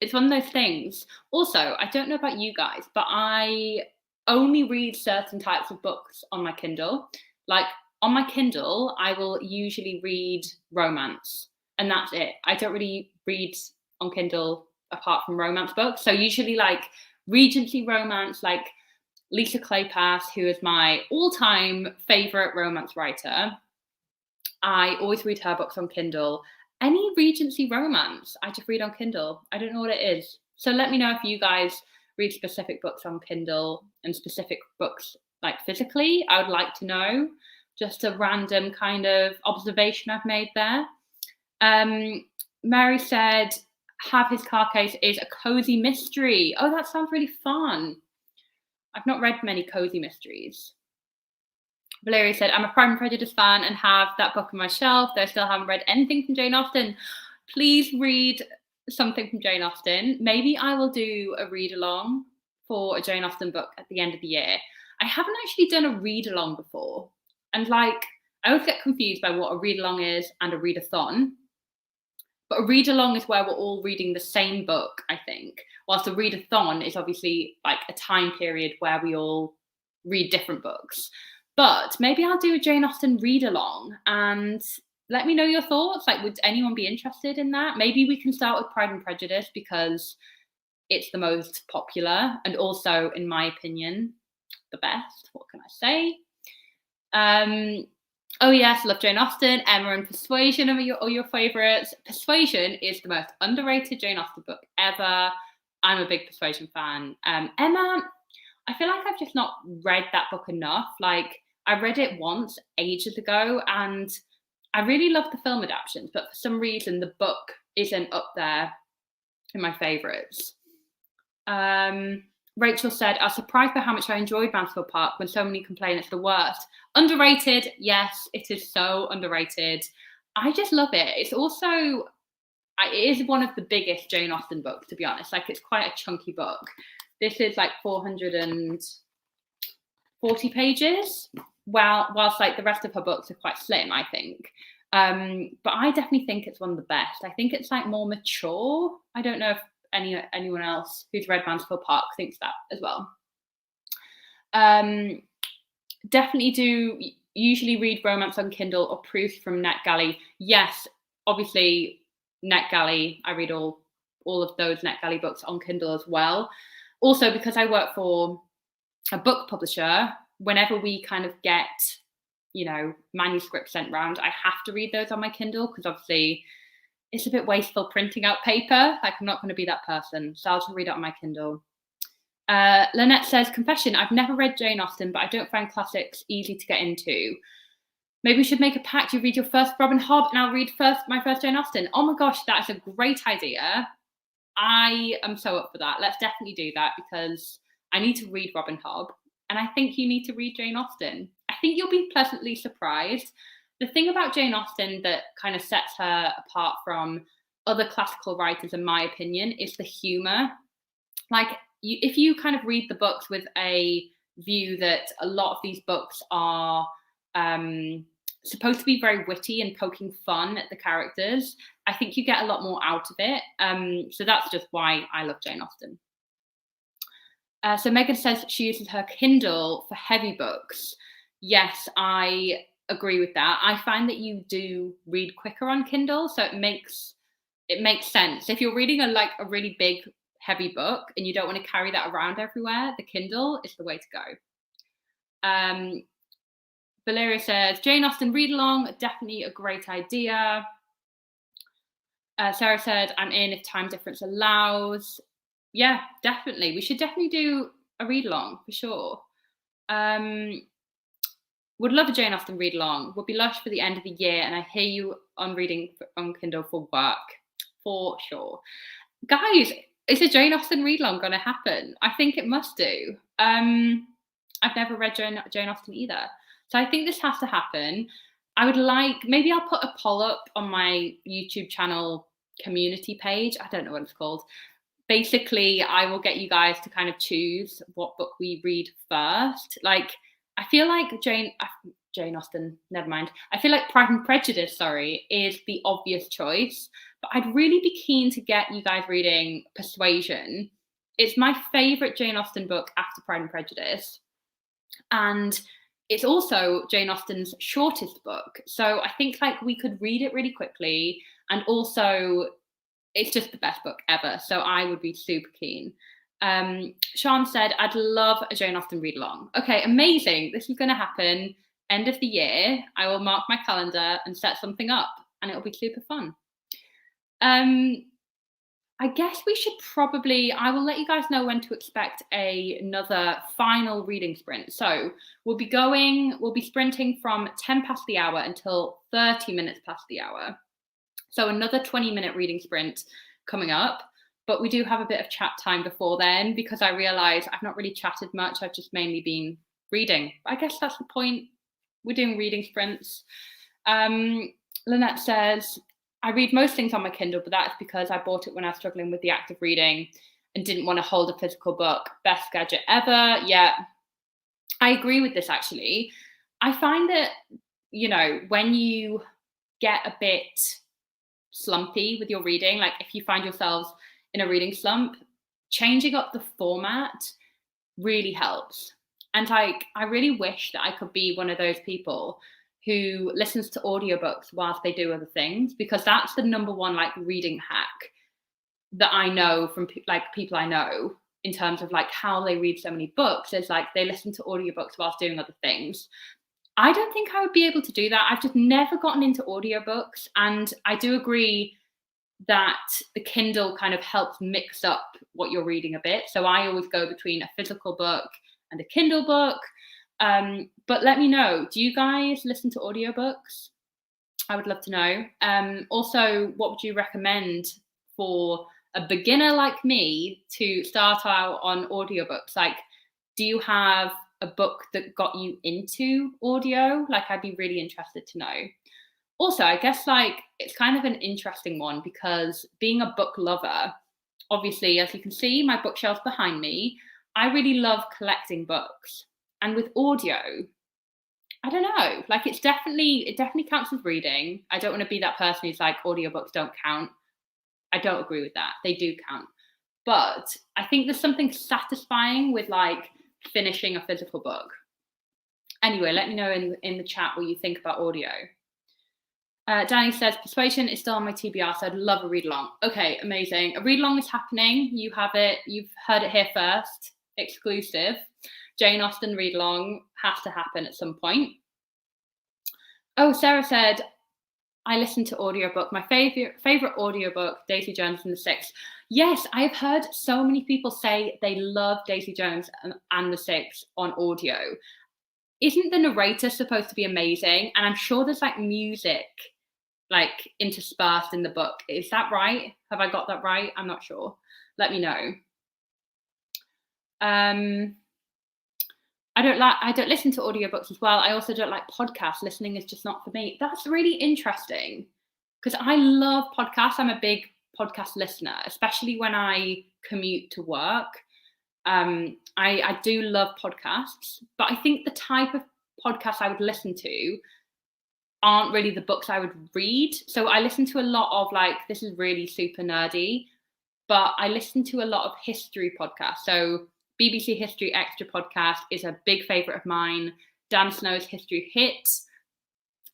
It's one of those things. Also, I don't know about you guys, but I only read certain types of books on my Kindle. Like on my Kindle, I will usually read romance, and that's it. I don't really read on Kindle apart from romance books. So usually like Regency romance, like Lisa Kleypas, who is my all-time favorite romance writer. I always read her books on Kindle. Any Regency romance, I just read on Kindle. I don't know what it is. So let me know if you guys read specific books on Kindle and specific books like physically. I would like to know. Just a random kind of observation I've made there. Mary said, Have His Car Case is a cozy mystery. Oh, that sounds really fun. I've not read many cozy mysteries. Valeria said, I'm a Pride and Prejudice fan and have that book on my shelf, though I still haven't read anything from Jane Austen. Please read something from Jane Austen. Maybe I will do a read-along for a Jane Austen book at the end of the year. I haven't actually done a read-along before. And like, I always get confused by what a read-along is and a readathon. But a read-along is where we're all reading the same book, I think. Whilst a readathon is obviously like a time period where we all read different books. But maybe I'll do a Jane Austen read-along and let me know your thoughts. Like, would anyone be interested in that? Maybe we can start with Pride and Prejudice because it's the most popular and also, in my opinion, the best. What can I say? Oh yes, love Jane Austen. Emma and Persuasion are your favourites. Persuasion is the most underrated Jane Austen book ever. I'm a big Persuasion fan. Emma, I feel like I've just not read that book enough. Like, I read it once ages ago and I really love the film adaptations, but for some reason the book isn't up there in my favourites. Rachel said, I was surprised by how much I enjoyed Mansfield Park when so many complain it's the worst. Underrated, yes, it is so underrated. I just love it. It's also, it is one of the biggest Jane Austen books, to be honest. Like, it's quite a chunky book. This is like 440 pages, whilst like the rest of her books are quite slim, I think. But I definitely think it's one of the best. I think it's like more mature. I don't know if anyone else who's read Mansfield Park thinks that as well. Definitely do usually read romance on Kindle or proofs from NetGalley. Yes, obviously NetGalley, I read all of those NetGalley books on Kindle as well. Also, because I work for a book publisher, whenever we kind of get, manuscripts sent round, I have to read those on my Kindle because obviously it's a bit wasteful printing out paper. Like, I'm not going to be that person. So I'll just read it on my Kindle. Lynette says, confession, I've never read Jane Austen, but I don't find classics easy to get into. Maybe we should make a pact. You read your first Robin Hobb and I'll read my first Jane Austen. Oh my gosh, that is a great idea. I am so up for that. Let's definitely do that because I need to read Robin Hobb and I think you need to read Jane Austen. I think you'll be pleasantly surprised. The thing about Jane Austen that kind of sets her apart from other classical writers, in my opinion, is the humour. Like, if you kind of read the books with a view that a lot of these books are supposed to be very witty and poking fun at the characters, I think you get a lot more out of it. So that's just why I love Jane Austen. So Megan says she uses her Kindle for heavy books. Yes, I agree with that. I find that you do read quicker on Kindle, so it makes sense. If you're reading a really big, heavy book and you don't want to carry that around everywhere, the Kindle is the way to go. Valeria says, Jane Austen read along, definitely a great idea. Sarah said, I'm in if time difference allows. Yeah, definitely. We should definitely do a read along for sure. Would love a Jane Austen read along. Would be lush for the end of the year, and I hear you on reading on Kindle for work, for sure. Guys, is a Jane Austen read along going to happen? I think it must do. I've never read Jane Austen either, so I think this has to happen. I would maybe I'll put a poll up on my YouTube channel community page. I don't know what it's called. Basically, I will get you guys to kind of choose what book we read first. Like, I feel like Jane Austen, never mind. I feel like Pride and Prejudice, is the obvious choice. But I'd really be keen to get you guys reading Persuasion. It's my favourite Jane Austen book after Pride and Prejudice. And it's also Jane Austen's shortest book. So I think we could read it really quickly. And also, it's just the best book ever. So I would be super keen. Sean said, I'd love a Jane Austen read along. Okay, amazing. This is going to happen end of the year. I will mark my calendar and set something up and it'll be super fun. I guess we should I will let you guys know when to expect another final reading sprint. So we'll be sprinting from 10 past the hour until 30 minutes past the hour. So another 20-minute reading sprint coming up. But we do have a bit of chat time before then because I realise I've not really chatted much. I've just mainly been reading. I guess that's the point. We're doing reading sprints. Lynette says, I read most things on my Kindle, but that's because I bought it when I was struggling with the act of reading and didn't want to hold a physical book. Best gadget ever. Yeah, I agree with this actually. I find that, when you get a bit slumpy with your reading, like if you find yourselves in a reading slump, changing up the format really helps. And like, I really wish that I could be one of those people who listens to audiobooks whilst they do other things, because that's the number one like reading hack that I know from like people I know in terms of like how they read so many books, is like they listen to audiobooks whilst doing other things. I don't think I would be able to do that. I've just never gotten into audiobooks, and I do agree that the Kindle kind of helps mix up what you're reading a bit. So I always go between a physical book and a Kindle book. But let me know, do you guys listen to audiobooks? I would love to know. Also, what would you recommend for a beginner like me to start out on audiobooks? Like, do you have a book that got you into audio? Like, I'd be really interested to know. Also, I guess like it's kind of an interesting one, because being a book lover, obviously, as you can see, my bookshelf behind me, I really love collecting books. And with audio, I don't know, like it definitely counts as reading. I don't want to be that person who's like, audiobooks don't count. I don't agree with that. They do count. But I think there's something satisfying with like finishing a physical book. Anyway, let me know in the chat what you think about audio. Danny says, Persuasion is still on my TBR, so I'd love a read along. Okay, amazing. A read along is happening. You have it. You've heard it here first. Exclusive. Jane Austen read along has to happen at some point. Oh, Sarah said, I listened to audiobook. My favorite audiobook, Daisy Jones and the Six. Yes, I've heard so many people say they love Daisy Jones and the Six on audio. Isn't the narrator supposed to be amazing? And I'm sure there's like music like interspersed in the book. Is that right? Have I got that right? I'm not sure. Let me know. I don't listen to audiobooks as well. I also don't like podcasts. Listening is just not for me. That's really interesting, because I love podcasts. I'm a big podcast listener, especially when I commute to work. I do love podcasts, but I think the type of podcasts I would listen to aren't really the books I would read. So I listen to a lot of like, this is really super nerdy, but I listen to a lot of history podcasts. So BBC History Extra podcast is a big favorite of mine. Dan Snow's History Hit.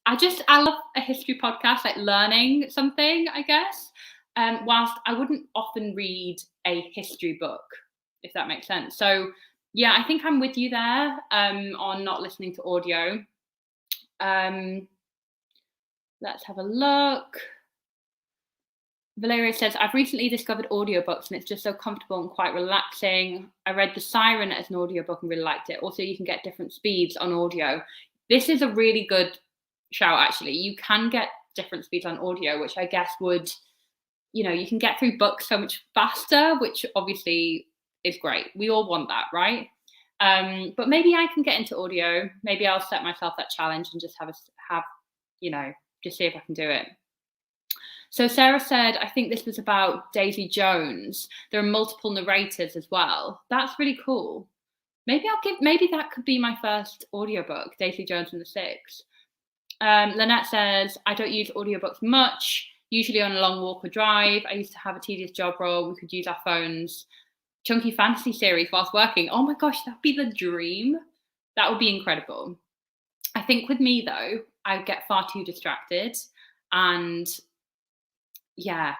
I love a history podcast, like learning something, I guess. Whilst I wouldn't often read a history book, if that makes sense. So yeah, I think I'm with you there on not listening to audio. Let's have a look. Valeria says, I've recently discovered audiobooks and it's just so comfortable and quite relaxing. I read The Siren as an audiobook and really liked it. Also, you can get different speeds on audio. This is a really good shout, actually. You can get different speeds on audio, which I guess would, you can get through books so much faster, which obviously is great. We all want that, right? But maybe I can get into audio. Maybe I'll set myself that challenge and just just see if I can do it. So Sarah said, I think this was about Daisy Jones. There are multiple narrators as well. That's really cool. Maybe that could be my first audiobook, Daisy Jones and the Six. Lynette says, I don't use audiobooks much, usually on a long walk or drive. I used to have a tedious job role. We could use our phones. Chunky fantasy series whilst working. Oh my gosh, that'd be the dream. That would be incredible. I think with me though, I get far too distracted, and yeah,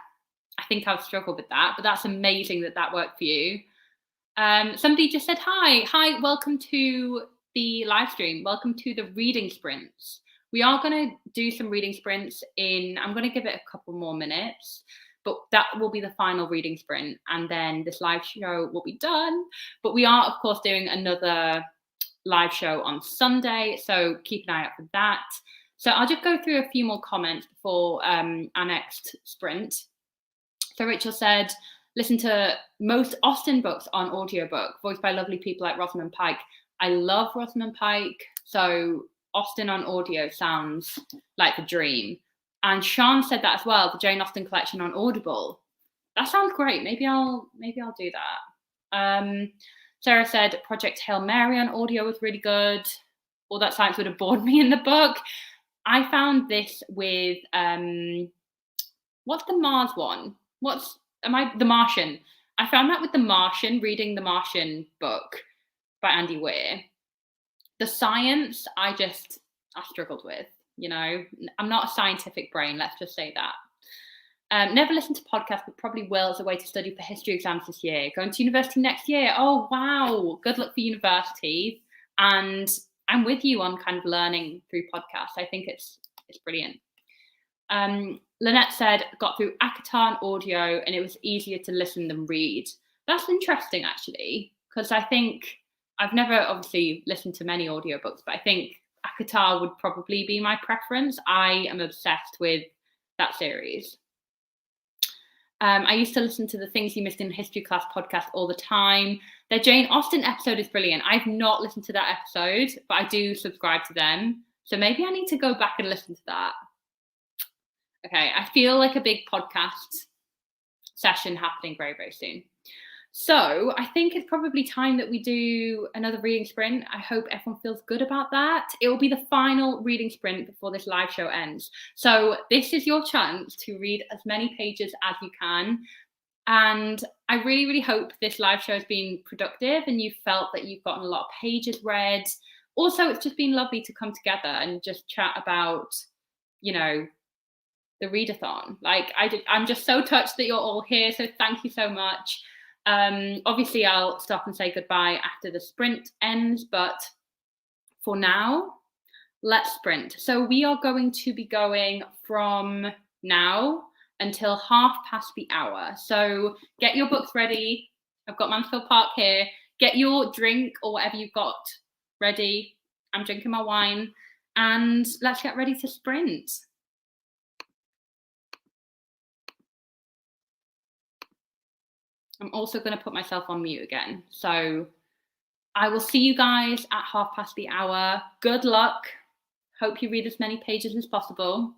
I think I'll struggle with that, but that's amazing that worked for you. Somebody just said, hi, welcome to the live stream. Welcome to the reading sprints. We are going to do some reading sprints I'm going to give it a couple more minutes, but that will be the final reading sprint. And then this live show will be done. But we are, of course, doing another live show on Sunday. So keep an eye out for that. So I'll just go through a few more comments before our next sprint. So Rachel said, listen to most Austen books on audiobook, voiced by lovely people like Rosamund Pike. I love Rosamund Pike. So Austen on audio sounds like a dream. And Sean said that as well, the Jane Austen collection on Audible. That sounds great. Maybe I'll do that. Sarah said Project Hail Mary on audio was really good. All that science would have bored me in the book. I found this with What's the Mars one? The Martian? I found that with The Martian, reading the Martian book by Andy Weir. The science, I struggled with, you know. I'm not a scientific brain, let's just say that. Never listened to podcasts, but probably will as a way to study for history exams this year. Going to university next year. Oh, wow. Good luck for university. And I'm with you on kind of learning through podcasts. I think it's brilliant. Lynette said, got through Akatar and audio, and it was easier to listen than read. That's interesting, actually, because I think I've never obviously listened to many audiobooks, but I think Akatar would probably be my preference. I am obsessed with that series. I used to listen to the Things You Missed in History Class podcast all the time. Their Jane Austen episode is brilliant. I've not listened to that episode, but I do subscribe to them. So maybe I need to go back and listen to that. Okay, I feel like a big podcast session happening very, very soon. So I think it's probably time that we do another reading sprint. I hope everyone feels good about that. It will be the final reading sprint before this live show ends. So this is your chance to read as many pages as you can. And I really, really hope this live show has been productive and you felt that you've gotten a lot of pages read. Also, it's just been lovely to come together and just chat about, you know, the readathon. Like I'm just so touched that you're all here. So thank you so much. Obviously I'll stop and say goodbye after the sprint ends, but for now, let's sprint. So we are going to be going from now until 1:30. So get your books ready. I've got Mansfield Park here. Get your drink or whatever you've got ready. I'm drinking my wine and let's get ready to sprint. I'm also going to put myself on mute again. So I will see you guys at 1:30. Good luck. Hope you read as many pages as possible.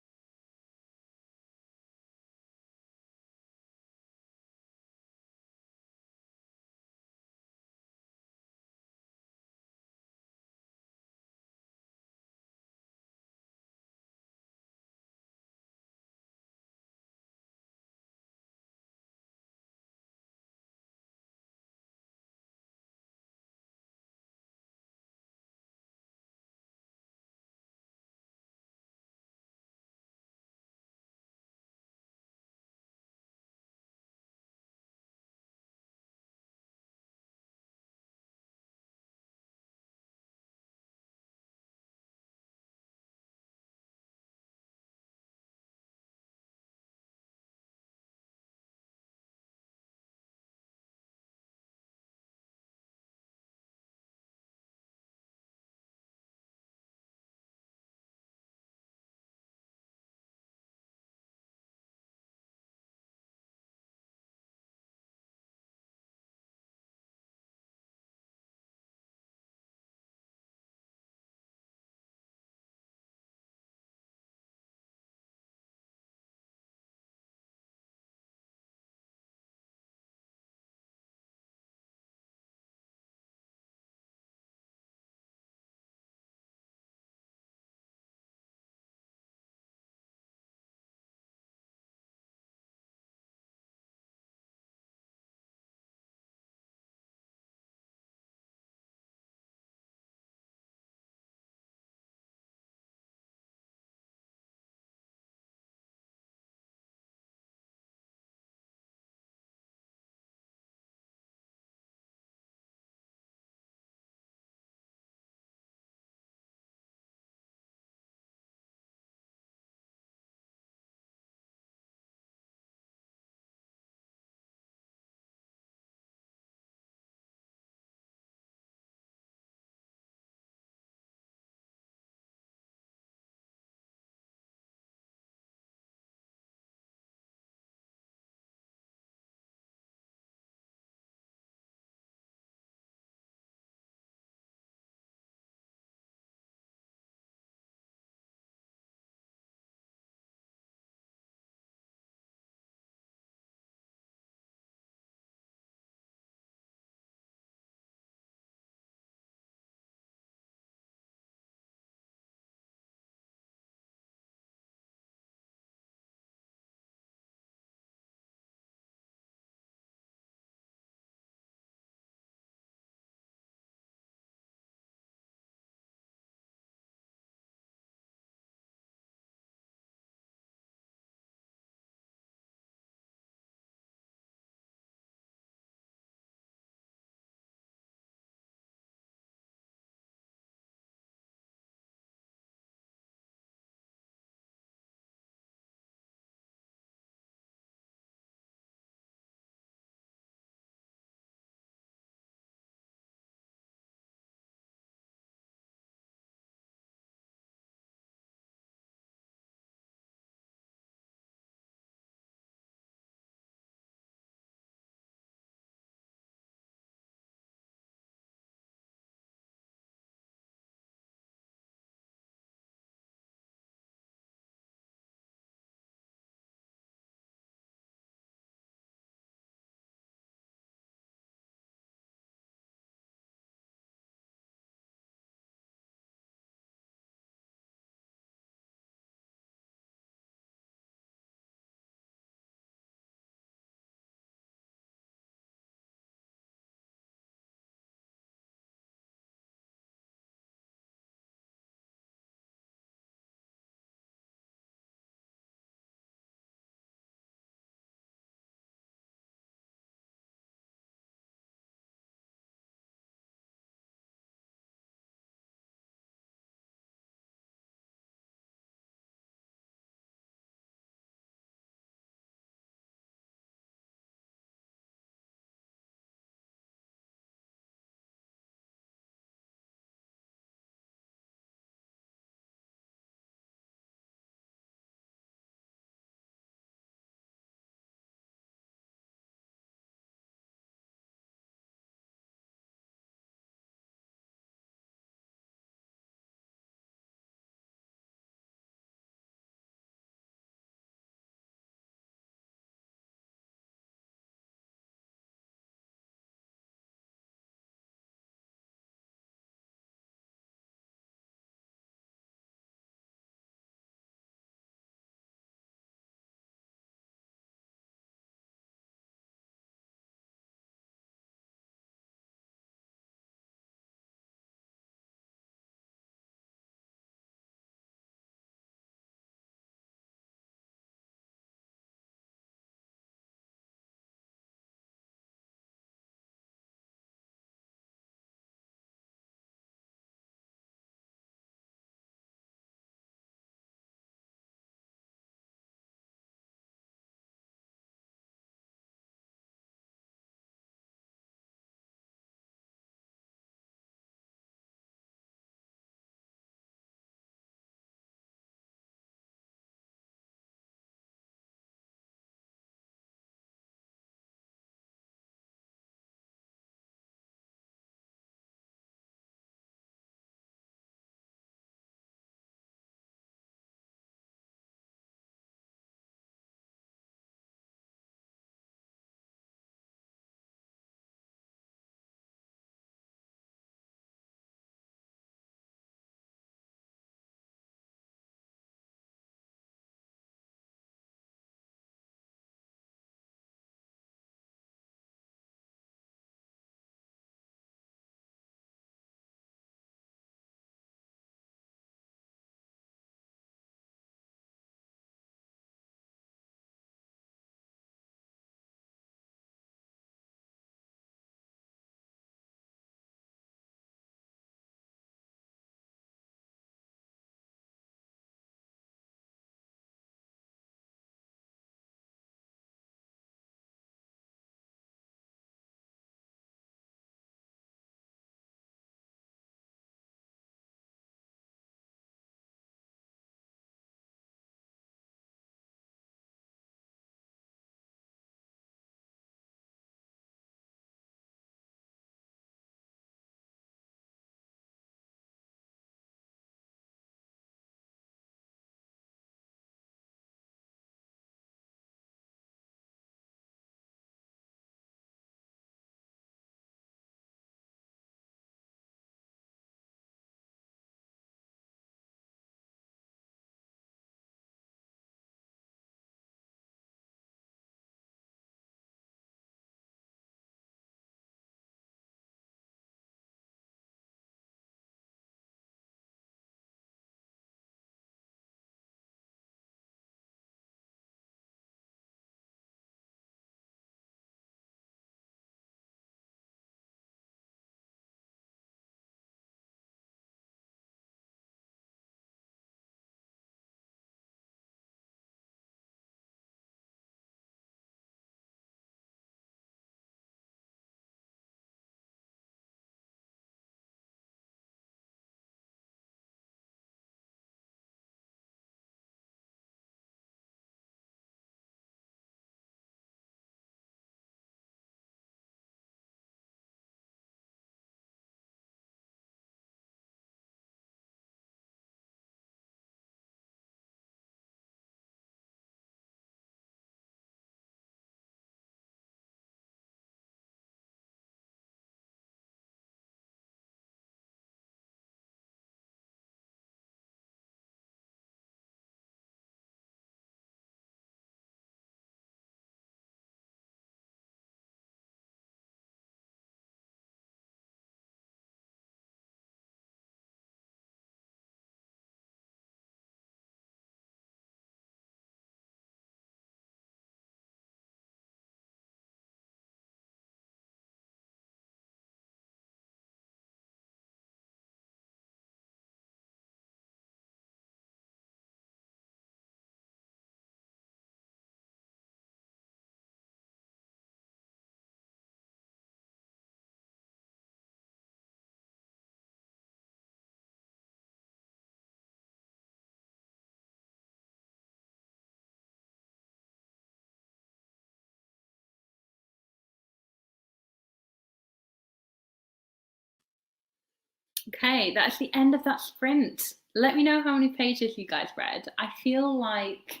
Okay, that's the end of that sprint. Let me know how many pages you guys read. I feel like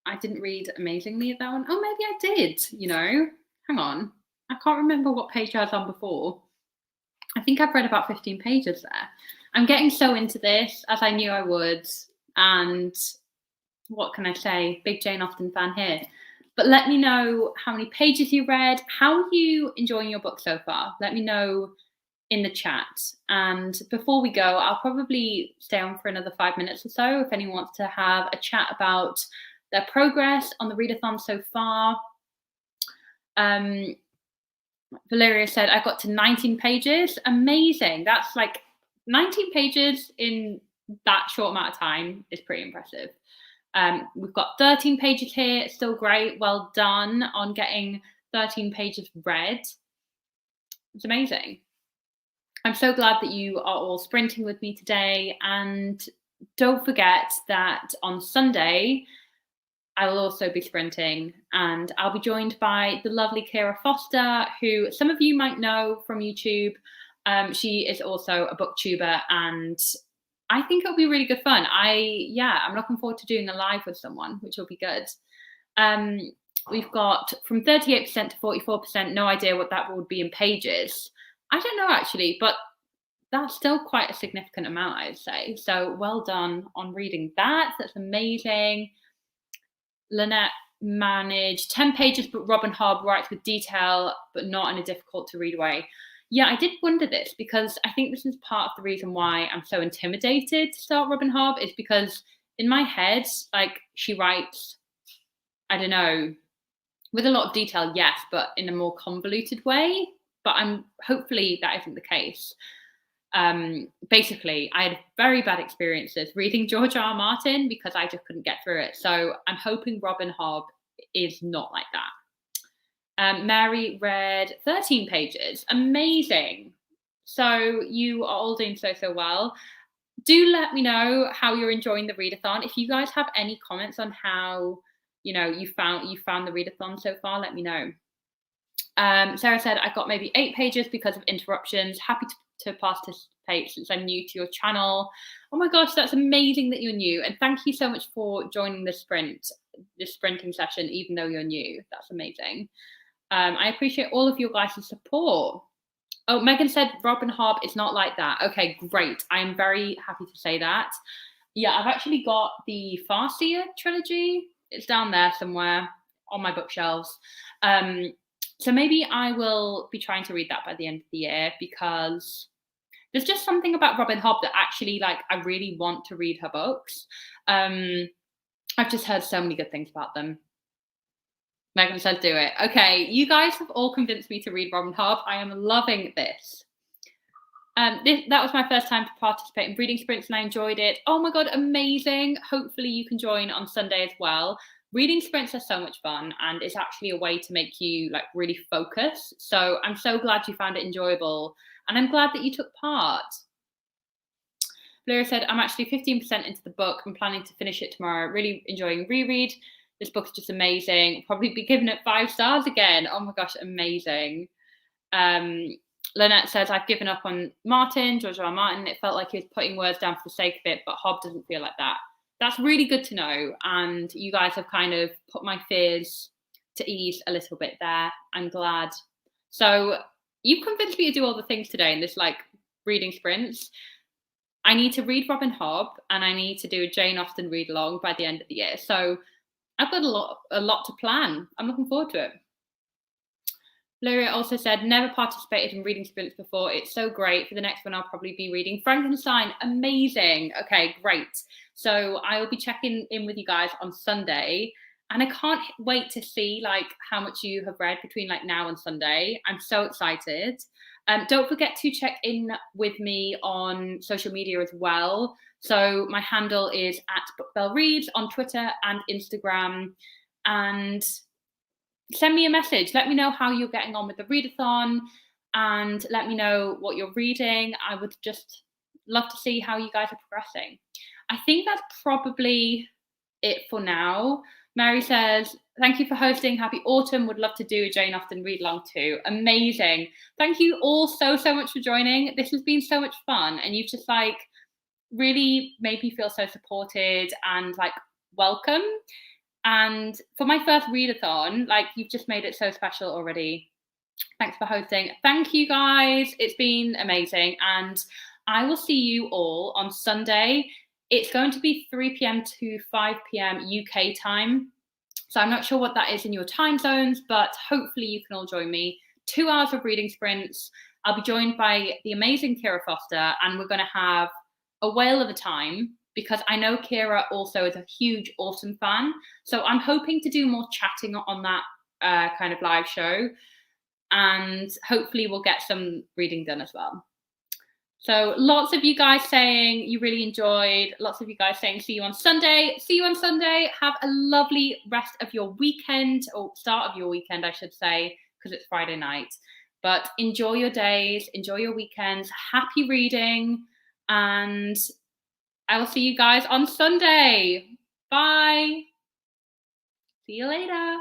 I didn't read amazingly at that one. Oh, maybe I did, you know. Hang on. I can't remember what page I was on before. I think I've read about 15 pages there. I'm getting so into this, as I knew I would. And what can I say? Big Jane Austen fan here. But let me know how many pages you read. How are you enjoying your book so far? Let me know in the chat. And before we go, I'll probably stay on for another 5 minutes or so if anyone wants to have a chat about their progress on the readathon so far. Valeria said, I got to 19 pages. Amazing. That's like 19 pages in that short amount of time is pretty impressive. We've got 13 pages here. Still great. Well done on getting 13 pages read. It's amazing. I'm so glad that you are all sprinting with me today. And don't forget that on Sunday, I will also be sprinting, and I'll be joined by the lovely Kira Foster, who some of you might know from YouTube. She is also a booktuber, and I think it'll be really good fun. I'm looking forward to doing a live with someone, which will be good. We've got from 38% to 44%. No idea what that would be in pages. I don't know actually, but that's still quite a significant amount, I'd say. So well done on reading that. That's amazing. Lynette managed 10 pages, but Robin Hobb writes with detail, but not in a difficult to read way. Yeah, I did wonder this because I think this is part of the reason why I'm so intimidated to start Robin Hobb is because in my head, like she writes, I don't know, with a lot of detail, yes, but in a more convoluted way. But hopefully that isn't the case. Basically, I had very bad experiences reading George R. R. Martin because I just couldn't get through it. So I'm hoping Robin Hobb is not like that. Mary read 13 pages. Amazing. So you are all doing so well. Do let me know how you're enjoying the readathon. If you guys have any comments on how you found the readathon so far, let me know. Sarah said, I got maybe 8 pages because of interruptions. Happy to participate since I'm new to your channel. Oh my gosh, that's amazing that you're new. And thank you so much for joining this sprinting session, even though you're new. That's amazing. I appreciate all of your guys' support. Oh, Megan said Robin Hobb is not like that. Okay, great. I am very happy to say that. Yeah, I've actually got the Farseer trilogy. It's down there somewhere on my bookshelves. So maybe I will be trying to read that by the end of the year because there's just something about Robin Hobb that actually, like, I really want to read her books. I've just heard so many good things about them. Megan said, do it. Okay, you guys have all convinced me to read Robin Hobb. I am loving this. That was my first time to participate in reading sprints and I enjoyed it. Oh my God, amazing. Hopefully you can join on Sunday as well. Reading sprints are so much fun and it's actually a way to make you like really focus. So I'm so glad you found it enjoyable and I'm glad that you took part. Blair said, I'm actually 15% into the book. I'm planning to finish it tomorrow. Really enjoying reread. This book's just amazing. Probably be giving it 5 stars again. Oh my gosh, amazing. Lynette says, I've given up on George R. R. Martin. It felt like he was putting words down for the sake of it, but Hobb doesn't feel like that. That's really good to know. And you guys have kind of put my fears to ease a little bit there. I'm glad. So you've convinced me to do all the things today in this like reading sprints. I need to read Robin Hobb and I need to do a Jane Austen read along by the end of the year. So I've got a lot to plan. I'm looking forward to it. Lyria also said, never participated in reading sprints before. It's so great. For the next one, I'll probably be reading Frankenstein. Amazing. Okay, great. So I will be checking in with you guys on Sunday. And I can't wait to see like how much you have read between like now and Sunday. I'm so excited. Don't forget to check in with me on social media as well. So my handle is @BookBellReads on Twitter and Instagram. And send me a message. Let me know how you're getting on with the readathon and let me know what you're reading. I would just love to see how you guys are progressing. I think that's probably it for now. Mary says, thank you for hosting. Happy autumn. Would love to do a Jane Austen read along too. Amazing. Thank you all so much for joining. This has been so much fun. And you've just like really made me feel so supported and like welcome. And for my first readathon, like you've just made it so special already. Thanks for hosting. Thank you guys. It's been amazing. And I will see you all on Sunday. It's going to be 3 p.m. to 5 p.m. UK time. So I'm not sure what that is in your time zones, but hopefully you can all join me. 2 hours of reading sprints. I'll be joined by the amazing Kira Foster, and we're going to have a whale of a time because I know Kira also is a huge autumn fan. So I'm hoping to do more chatting on that kind of live show. And hopefully we'll get some reading done as well. So lots of you guys saying you really enjoyed, lots of you guys saying see you on Sunday. See you on Sunday. Have a lovely rest of your weekend, or start of your weekend, I should say, because it's Friday night. But enjoy your days, enjoy your weekends, happy reading, and I will see you guys on Sunday. Bye. See you later.